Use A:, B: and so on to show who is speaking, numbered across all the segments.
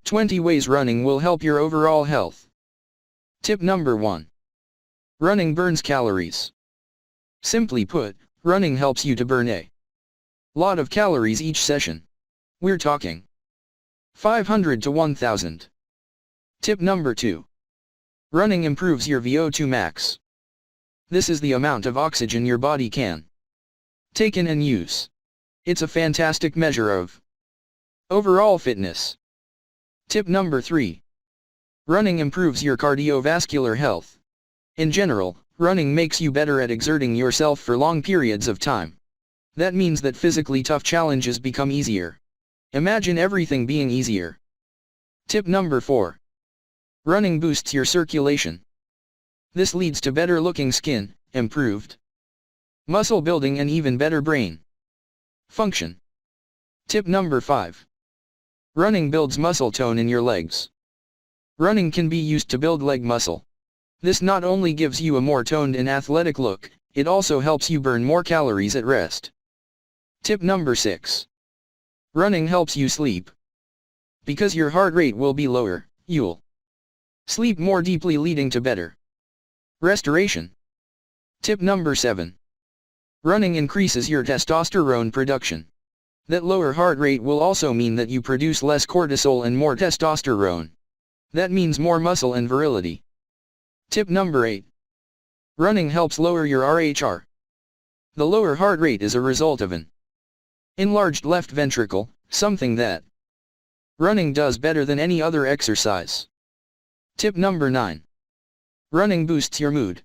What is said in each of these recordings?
A: 20 ways running will help your overall health. Tip number 1. Running burns calories. Simply put, running helps you to burn a lot of calories each session. We're talking 500 to 1000. Tip number 2. Running improves your VO2 max. This is the amount of oxygen your body can take in and use. It's a fantastic measure of overall fitness. Tip number 3. Running improves your cardiovascular health. In general, running makes you better at exerting yourself for long periods of time. That means that physically tough challenges become easier. Imagine everything being easier. Tip number 4. Running boosts your circulation. This leads to better looking skin, improved muscle building and even better brain function. Tip number 5. Running builds muscle tone in your legs. Running can be used to build leg muscle. This not only gives you a more toned and athletic look, it also helps you burn more calories at rest. Tip number 6. Running helps you sleep. Because your heart rate will be lower, you'll sleep more deeply, leading to better restoration. Tip number 7. Running increases your testosterone production. That lower heart rate will also mean that you produce less cortisol and more testosterone. That means more muscle and virility. Tip number 8. Running helps lower your RHR. The lower heart rate is a result of an enlarged left ventricle, something that running does better than any other exercise. Tip number 9. Running boosts your mood.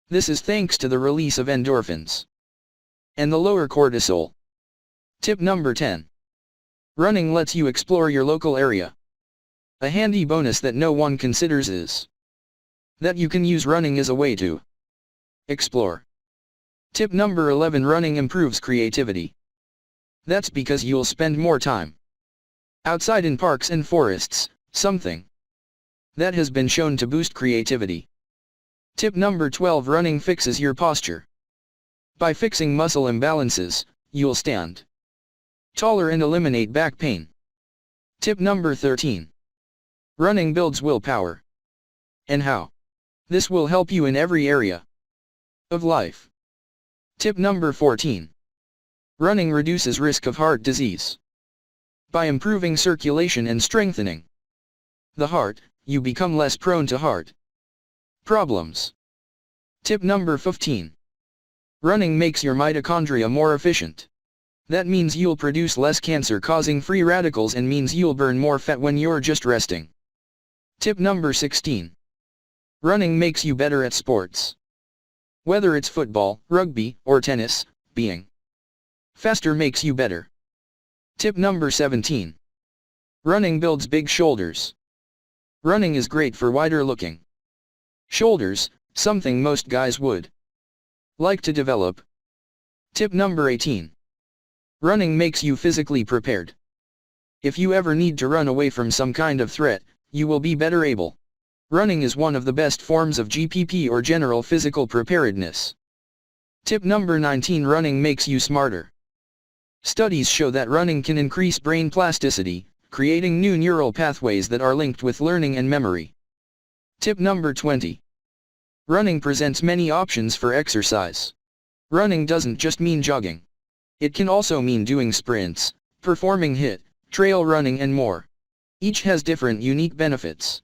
A: This is thanks to the release of endorphins and the lower cortisol. Tip number 10. Running lets you explore your local area. A handy bonus that no one considers is that you can use running as a way to explore. Tip number 11. Running improves creativity. That's because you'll spend more time outside in parks and forests, something that has been shown to boost creativity. Tip number 12. Running fixes your posture. By fixing muscle imbalances, you'll stand taller and eliminate back pain. Tip number 13. Running builds willpower. And how? This will help you in every area of life. Tip number 14. Running reduces risk of heart disease. By improving circulation and strengthening the heart, you become less prone to heart problems. Tip number 15. Running makes your mitochondria more efficient. That means you'll produce less cancer-causing free radicals and means you'll burn more fat when you're just resting. Tip number 16. Running makes you better at sports. Whether it's football, rugby, or tennis, being faster makes you better. Tip number 17. Running builds big shoulders. Running is great for wider looking shoulders, something most guys would like to develop. Tip number 18. Running makes you physically prepared. If you ever need to run away from some kind of threat, you will be better able. Running is one of the best forms of GPP or general physical preparedness. Tip number 19. Running makes you smarter. Studies show that running can increase brain plasticity, creating new neural pathways that are linked with learning and memory. Tip number 20. Running presents many options for exercise. Running doesn't just mean jogging. It can also mean doing sprints, performing HIIT, trail running and more. Each has different unique benefits.